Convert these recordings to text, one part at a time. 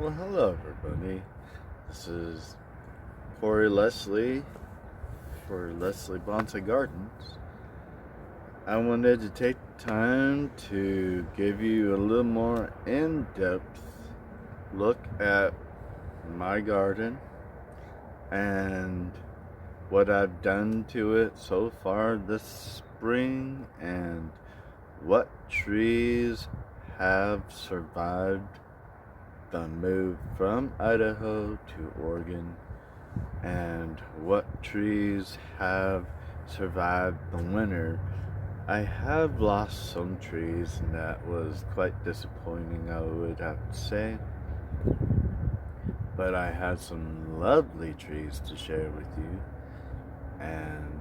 Well, hello everybody. This is Corey Leslie for Leslie Bonsai Gardens. I wanted to take time to give you a little more in-depth look at my garden and what I've done to it so far this spring and what trees have survived the move from Idaho to Oregon and what trees have survived the winter. I have lost some trees and that was quite disappointing, I would have to say, but I had some lovely trees to share with you, and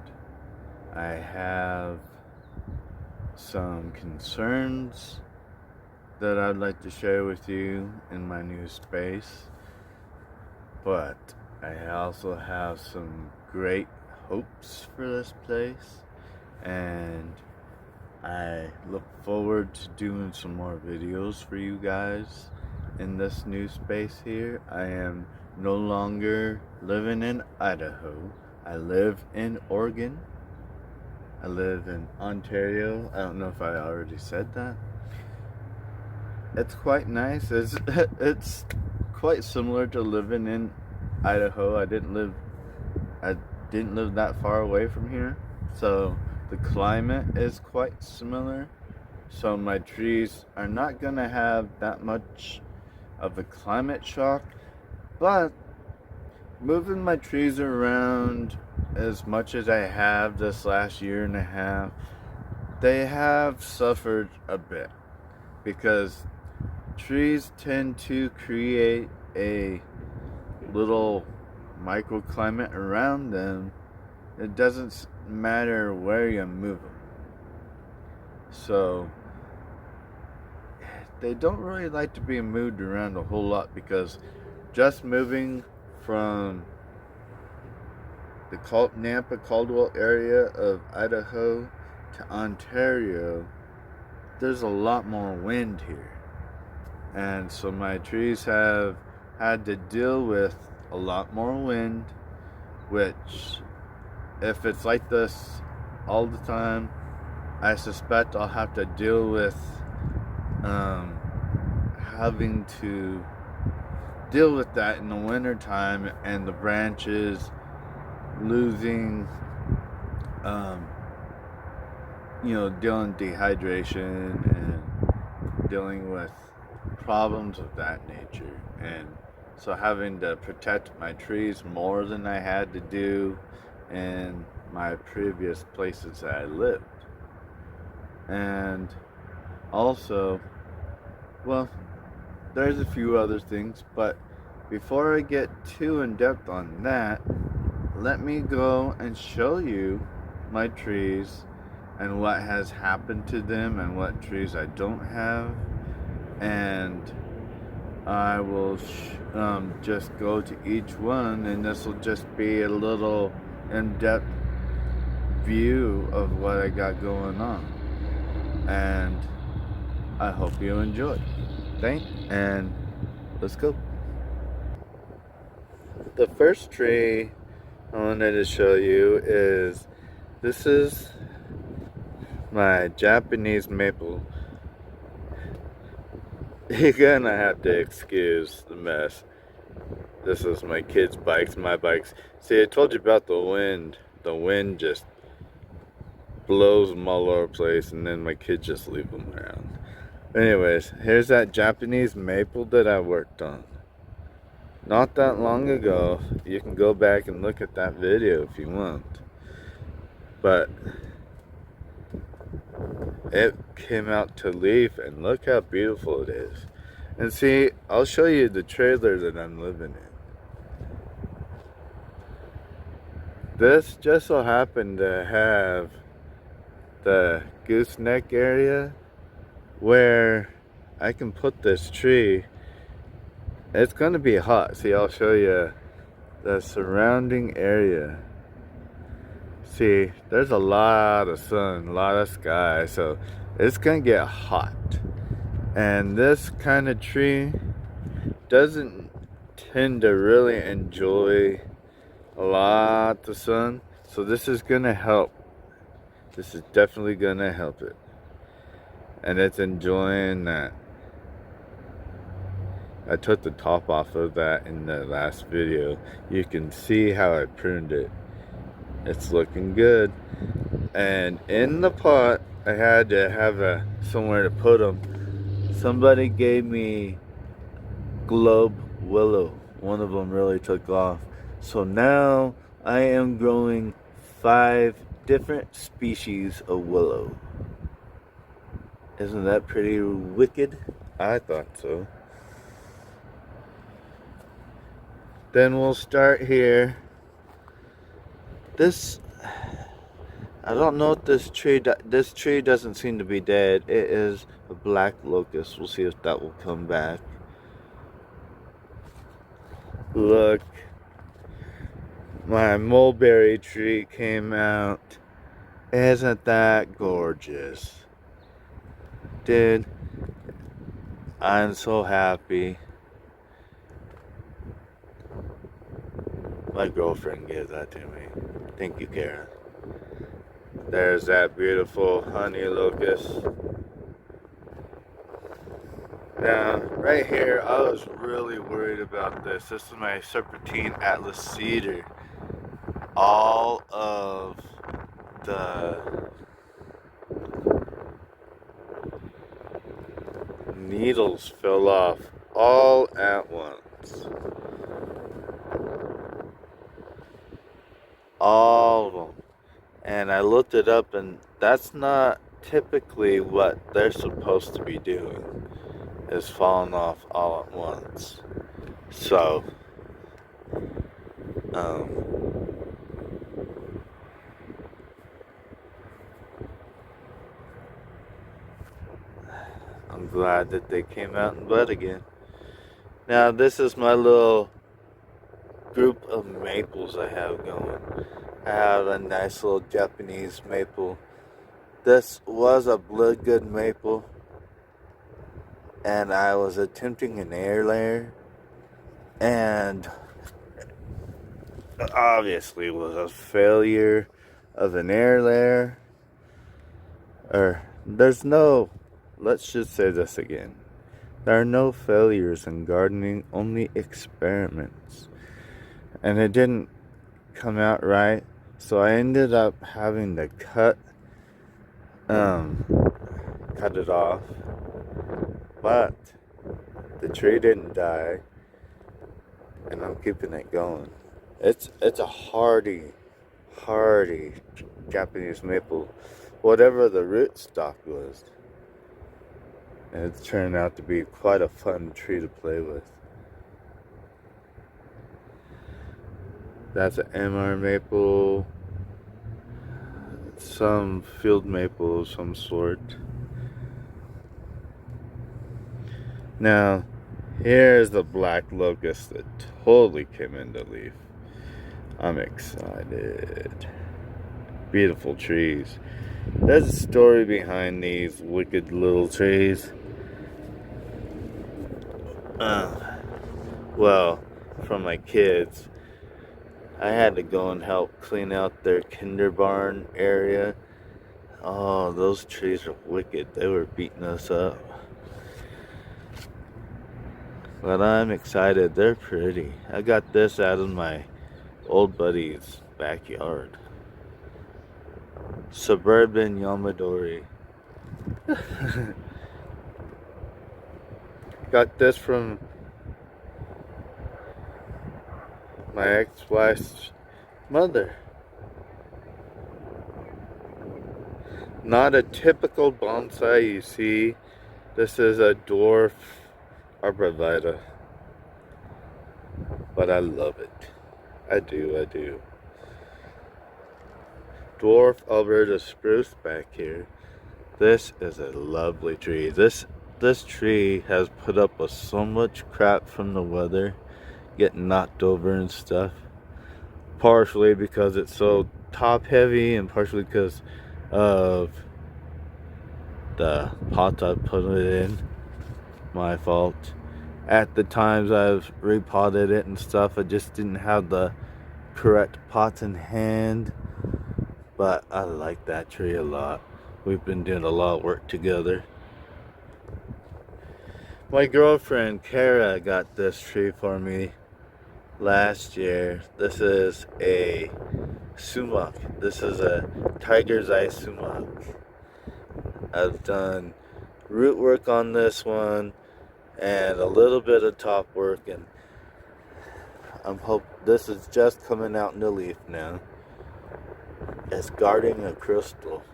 I have some concerns that I'd like to share with you in my new space, but I also have some great hopes for this place, and I look forward to doing some more videos for you guys in this new space here. I am no longer living in Idaho. I live in Oregon. I live in Ontario. I don't know if I already said that. It's quite nice. It's quite similar to living in Idaho. I didn't live that far away from here, so the climate is quite similar. So my trees are not gonna have that much of a climate shock, but moving my trees around as much as I have this last year and a half, they have suffered a bit because trees tend to create a little microclimate around them. It doesn't matter where you move them. So they don't really like to be moved around a whole lot, because just moving from the Nampa Caldwell area of Idaho to Ontario, there's a lot more wind here. And so my trees have had to deal with a lot more wind, which, if it's like this all the time, I suspect I'll have to deal with having to deal with that in the winter time, and the branches losing, dealing dehydration and dealing with problems of that nature. And so having to protect my trees more than I had to do in my previous places that I lived. And also, well, there's a few other things, but before I get too in depth on that, let me go and show you my trees and what has happened to them and what trees I don't have. And I will just go to each one, and this will just be a little in-depth view of what I got going on. And I hope you enjoy. Thanks, and let's go. The first tree I wanted to show you is, this is my Japanese maple. You're gonna have to excuse the mess. This is my kids' bikes, my bikes. See, I told you about the wind. The wind just blows them all over the place, and then my kids just leave them around. Anyways, here's that Japanese maple that I worked on not that long ago. You can go back and look at that video if you want. But it came out to leaf, and look how beautiful it is. And see, I'll show you the trailer that I'm living in. This just so happened to have the gooseneck area where I can put this tree. It's going to be hot. See, I'll show you the surrounding area. See, there's a lot of sun, a lot of sky, so it's gonna get hot. And this kind of tree doesn't tend to really enjoy a lot of sun, so this is gonna help. This is definitely gonna help it, and it's enjoying that. I took the top off of that in the last video. You can see how I pruned it. It's looking good. And in the pot, I had to have somewhere to put them. Somebody gave me globe willow. One of them really took off. So now I am growing 5 different species of willow. Isn't that pretty wicked? I thought so. Then we'll start here. I don't know if this tree doesn't seem to be dead. It is a black locust. We'll see if that will come back. Look, my mulberry tree came out. Isn't that gorgeous? Dude, I'm so happy. My girlfriend gave that to me. Thank you, Kara. There's that beautiful honey locust. Now, right here, I was really worried about this. This is my Serpentine Atlas Cedar. All of the needles fell off all at once. All of them. And I looked it up, and that's not typically what they're supposed to be doing, is falling off all at once. So I'm glad that they came out in bud again. Now this is my little group of maples I have going. I have a nice little Japanese maple. This was a bloodgood maple, and I was attempting an air layer, and obviously it was a failure of an air layer. Let's just say this again. There are no failures in gardening, only experiments. And it didn't come out right, so I ended up having to cut it off. But the tree didn't die, and I'm keeping it going. It's a hardy Japanese maple, whatever the root stock was. And it's turned out to be quite a fun tree to play with. That's an MR maple, some field maple of some sort. Now, here's the black locust that totally came into leaf. I'm excited. Beautiful trees. There's a story behind these wicked little trees. Well, from my kids, I had to go and help clean out their kinder barn area. Oh, those trees are wicked. They were beating us up. But I'm excited. They're pretty. I got this out of my old buddy's backyard. Suburban Yamadori. Got this from my ex-wife's mother. Not a typical bonsai you see. This is a dwarf arborvitae. But I love it. I do. Dwarf Alberta spruce back here. This is a lovely tree. This tree has put up with so much crap from the weather, getting knocked over and stuff. Partially because it's so top heavy, and partially because of the pot I put it in. My fault. at the times I've repotted it and stuff. I just didn't have the correct pots in hand. But I like that tree a lot. We've been doing a lot of work together. My girlfriend Kara got this tree for me last year. This is a sumac. This is a tiger's eye sumac. I've done root work on this one and a little bit of top work, and this is just coming out in the leaf now. It's guarding a crystal.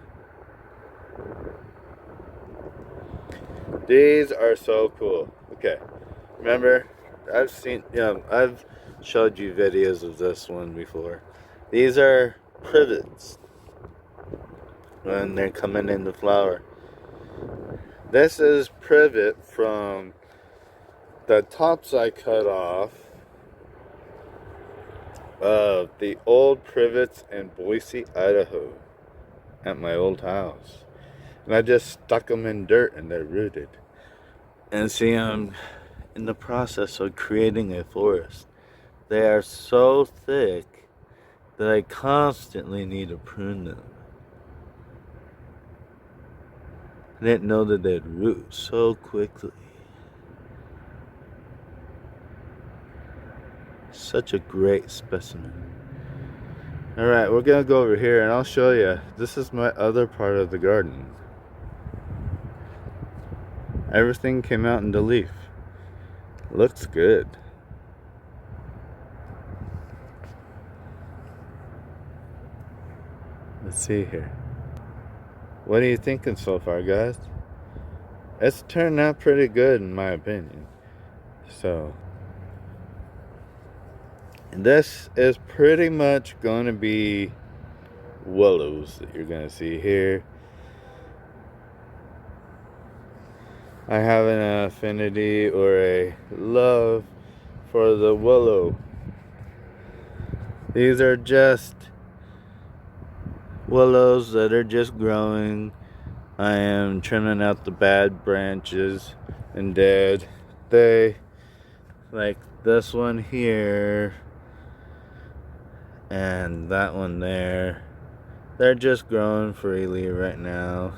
These are so cool. Okay, remember, I've showed you videos of this one before. These are privets when they're coming into flower. This is privet from the tops I cut off of the old privets in Boise, Idaho, at my old house. And I just stuck them in dirt and they're rooted. And see, I'm in the process of creating a forest. They are so thick that I constantly need to prune them. I didn't know that they'd root so quickly. Such a great specimen. Alright, we're gonna go over here and I'll show you. This is my other part of the garden. Everything came out in the leaf. Looks good. Let's see here. What are you thinking so far, guys? It's turned out pretty good in my opinion. So, and this is pretty much going to be willows that you're going to see here. I have an affinity or a love for the willow. These are just willows that are just growing. I am trimming out the bad branches and dead. They, like this one here and that one there, they're just growing freely right now.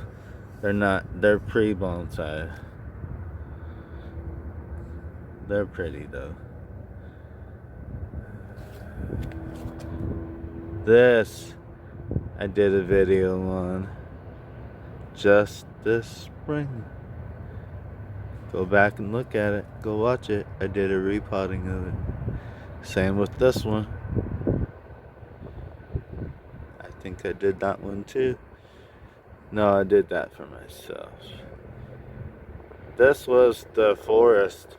They're pre-bonsai. They're pretty though. This I did a video on just this spring. Go back and look at it. Go watch it. I did a repotting of it. Same with this one. I think I did that one too. No, I did that for myself. This was the forest.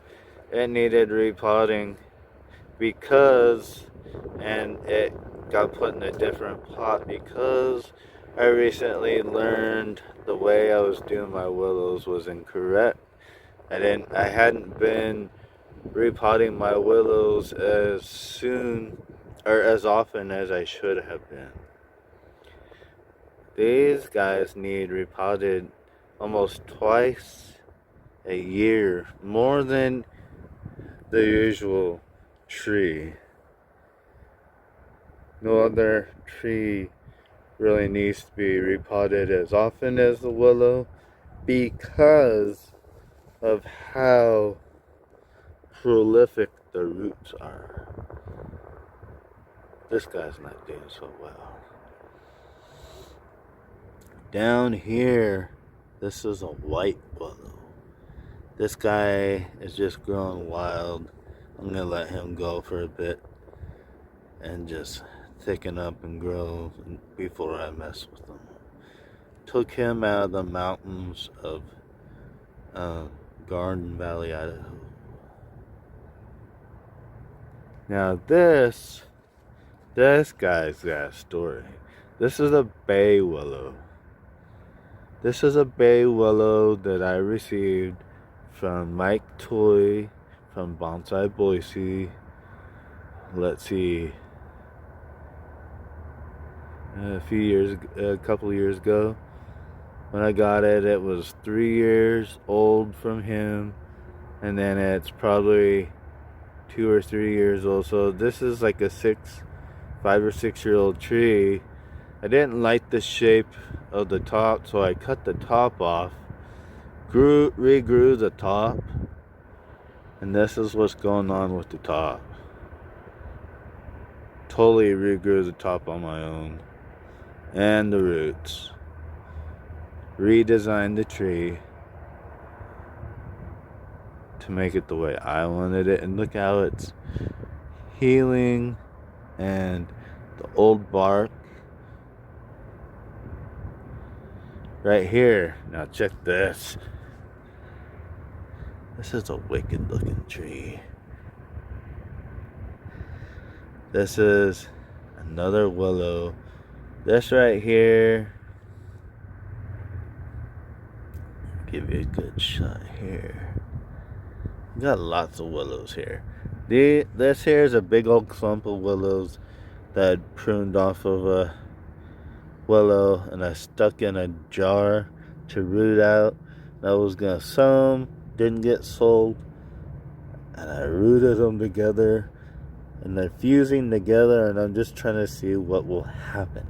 It needed repotting because, and it got put in a different pot because I recently learned the way I was doing my willows was incorrect. I hadn't been repotting my willows as soon or as often as I should have been. These guys need repotted almost twice a year, more than the usual tree. No other tree really needs to be repotted as often as the willow because of how prolific the roots are. This guy's not doing so well. Down here, this is a white willow. This guy is just growing wild. I'm gonna let him go for a bit and just thicken up and grow before I mess with him. Took him out of the mountains of Garden Valley, Idaho. Now this guy's got a story. This is a bay willow. This is a bay willow that I received from Mike Toy from Bonsai Boise. Let's see, a couple years ago. When I got it, it was 3 years old from him, and then it's probably 2 or 3 years old. So this is like a 5 or 6 year old tree. I didn't like the shape of the top, so I cut the top off, regrew the top, and this is what's going on with the top. Totally regrew the top on my own, and the roots. Redesigned the tree to make it the way I wanted it, and look how it's healing, and the old bark right here. Now check this. This is a wicked looking tree. This is another willow. This right here, give you a good shot here. We got lots of willows here. This here is a big old clump of willows that I pruned off of a willow, and I stuck in a jar to root out. I was gonna sell them, didn't get sold, and I rooted them together, and they're fusing together, and I'm just trying to see what will happen.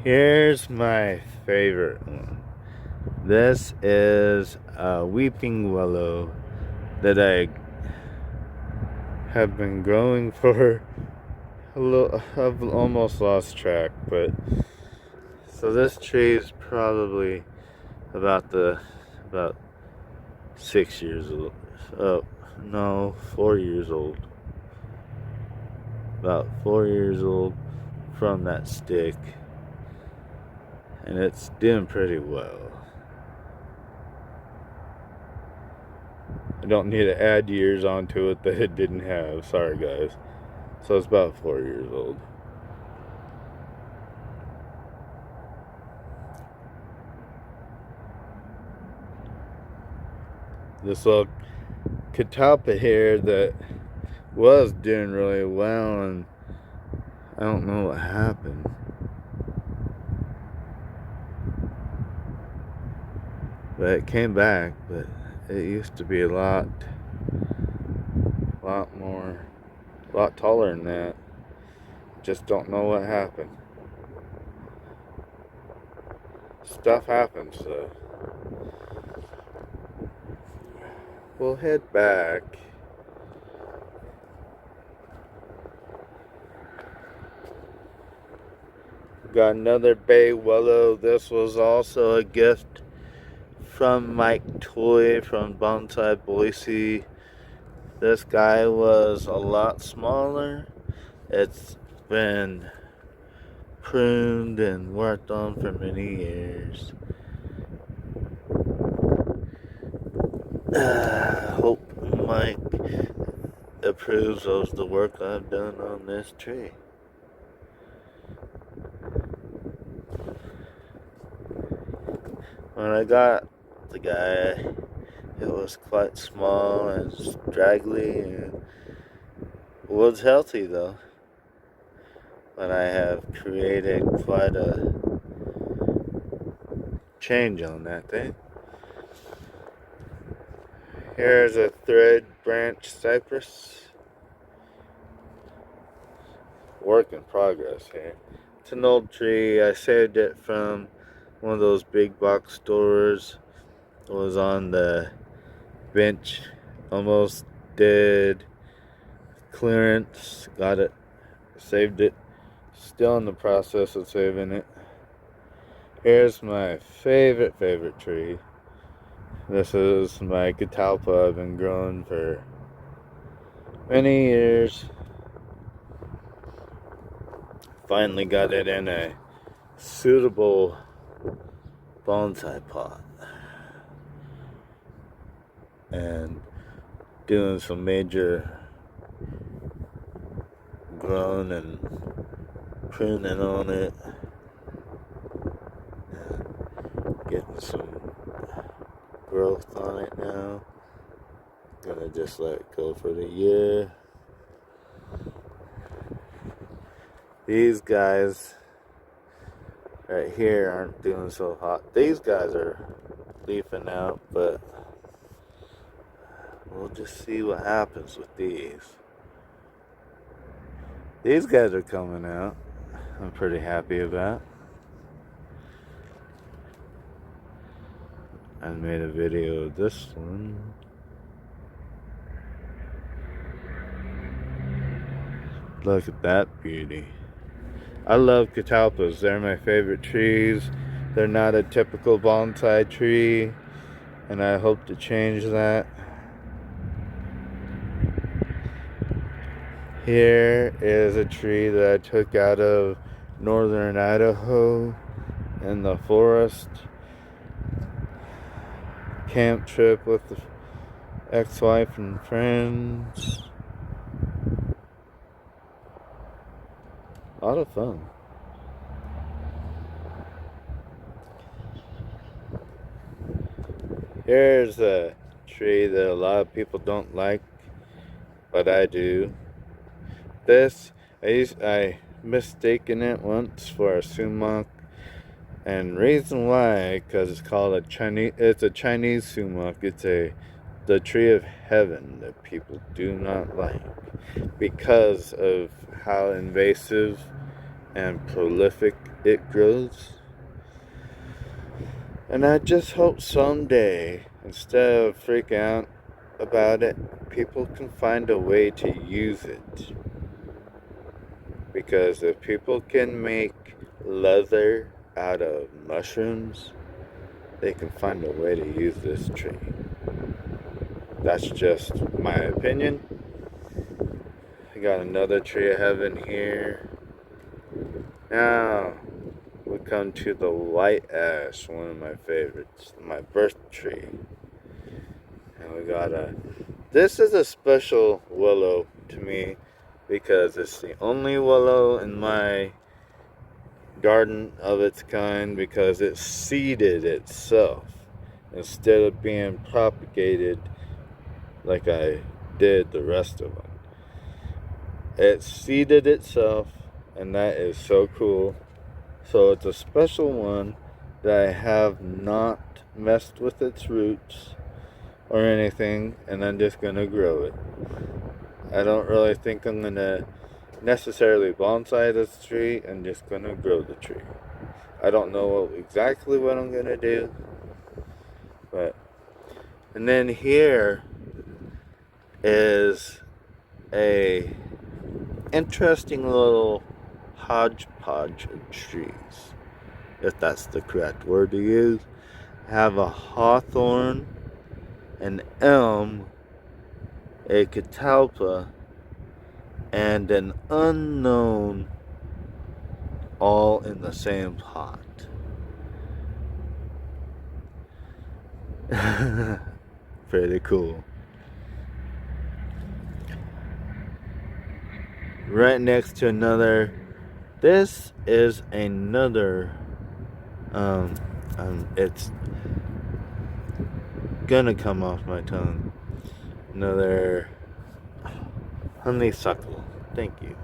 Here's my favorite one. This is a weeping willow that I have been growing for a little. I've almost lost track, but so this tree is probably about 6 years old. Oh no, 4 years old. About 4 years old from that stick, and it's doing pretty well. I don't need to add years onto it that it didn't have. Sorry, guys. So it's about 4 years old. This little Catalpa here that was doing really well, and I don't know what happened. But it came back, but it used to be a lot taller than that. Just don't know what happened. Stuff happens, so we'll head back. Got another bay willow. This was also a gift from Mike Toy from Bonsai Boise. This guy was a lot smaller. It's been pruned and worked on for many years. Hope Mike approves of the work I've done on this tree. When I got the guy, it was quite small and straggly, and was healthy though. But I have created quite a change on that thing. Here's a thread branch cypress. Work in progress here. It's an old tree. I saved it from one of those big box stores. It was on the bench, almost did clearance. Got it, saved it. Still in the process of saving it. Here's my favorite tree. This is my Catalpa. I've been growing for many years. Finally got it in a suitable bonsai pot, and doing some major growing and pruning on it, and getting some growth on it now. Gonna just let it go for the year. These guys right here aren't doing so hot. These guys are leafing out, but we'll just see what happens with these. These guys are coming out. I'm pretty happy about. I made a video of this one. Look at that beauty. I love catalpas. They're my favorite trees. They're not a typical bonsai tree, and I hope to change that. Here is a tree that I took out of northern Idaho in the forest. Camp trip with the ex-wife and friends. A lot of fun. Here's a tree that a lot of people don't like, but I do. This, I mistaken it once for a sumac, and reason why, because it's called it's a Chinese sumac. It's the tree of heaven that people do not like because of how invasive and prolific it grows. And I just hope someday, instead of freaking out about it, people can find a way to use it. Because if people can make leather out of mushrooms, they can find a way to use this tree. That's just my opinion. I got another tree of heaven here. Now we come to the white ash, one of my favorites, my birth tree. And we got this is a special willow to me because it's the only willow in my garden of its kind, because it seeded itself instead of being propagated like I did the rest of them. It seeded itself, and that is so cool. So it's a special one that I have not messed with its roots or anything, and I'm just gonna grow it. I don't really think I'm gonna necessarily bonsai this tree. I'm just gonna grow the tree. I don't know exactly what I'm gonna do, but and then here is a interesting little hodgepodge of trees, if that's the correct word to use. I have a hawthorn, an elm, a catalpa, and an unknown, all in the same pot. Pretty cool. Right next to another, this is another, it's gonna come off my tongue. Another honeysuckle. Thank you.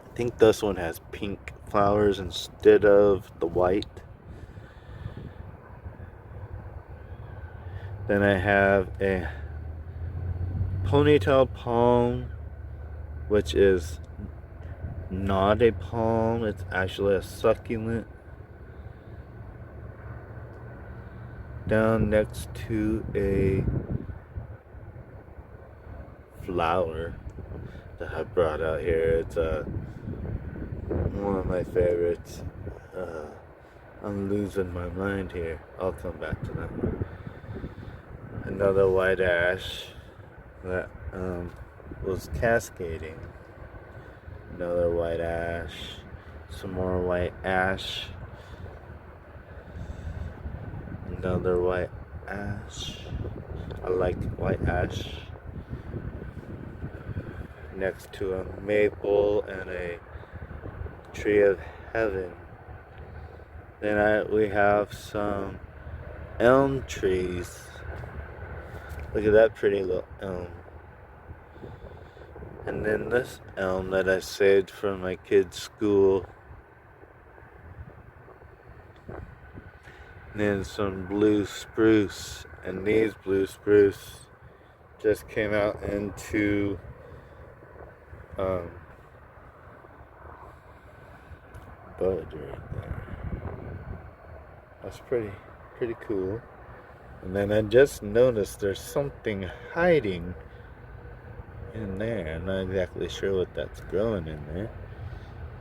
I think this one has pink flowers instead of the white. Then I have a Ponytail Palm, which is not a palm, it's actually a succulent. Down next to a flower that I brought out here. It's one of my favorites. I'm losing my mind here. I'll come back to that. Another white ash that was cascading. Another white ash. Some more white ash. Another white ash. I like white ash. Next to a maple and a tree of heaven. Then we have some elm trees. Look at that pretty little elm. And then this elm that I saved from my kids' school. And then some blue spruce. And these blue spruce just came out into bud right there. That's pretty cool. And then I just noticed there's something hiding in there. I'm not exactly sure what that's growing in there.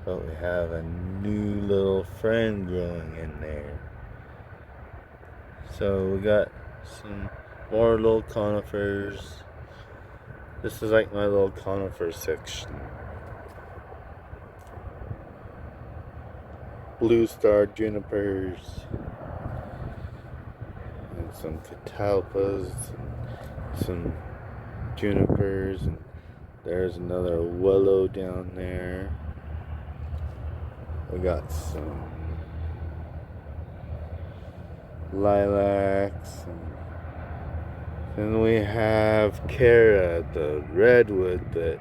But we have a new little friend growing in there. So we got some more little conifers. This is like my little conifer section. Blue star junipers. And some catalpas. Some junipers. And there's another willow down there. We got some lilacs. Then we have Kara, the redwood, that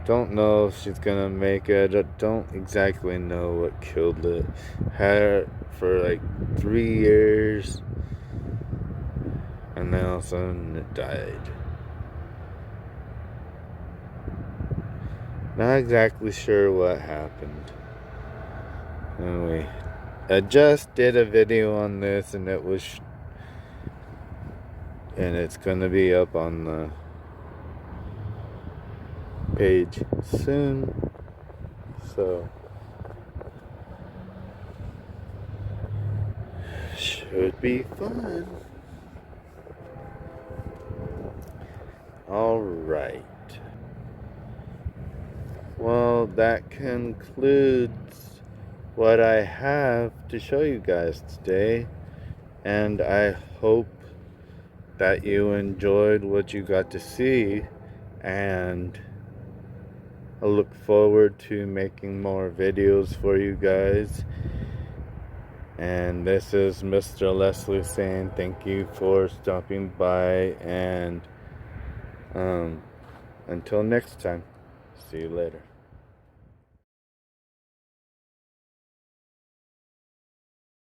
don't know if she's gonna make it. I don't exactly know what killed it. Had it for like 3 years, and then all of a sudden it died. Not exactly sure what happened. Anyway, I just did a video on this, and it's gonna be up on the page soon, so should be fun. All right. Well, that concludes what I have to show you guys today, and I hope that you enjoyed what you got to see, and I look forward to making more videos for you guys. And this is Mr. Leslie saying thank you for stopping by, and until next time, see you later.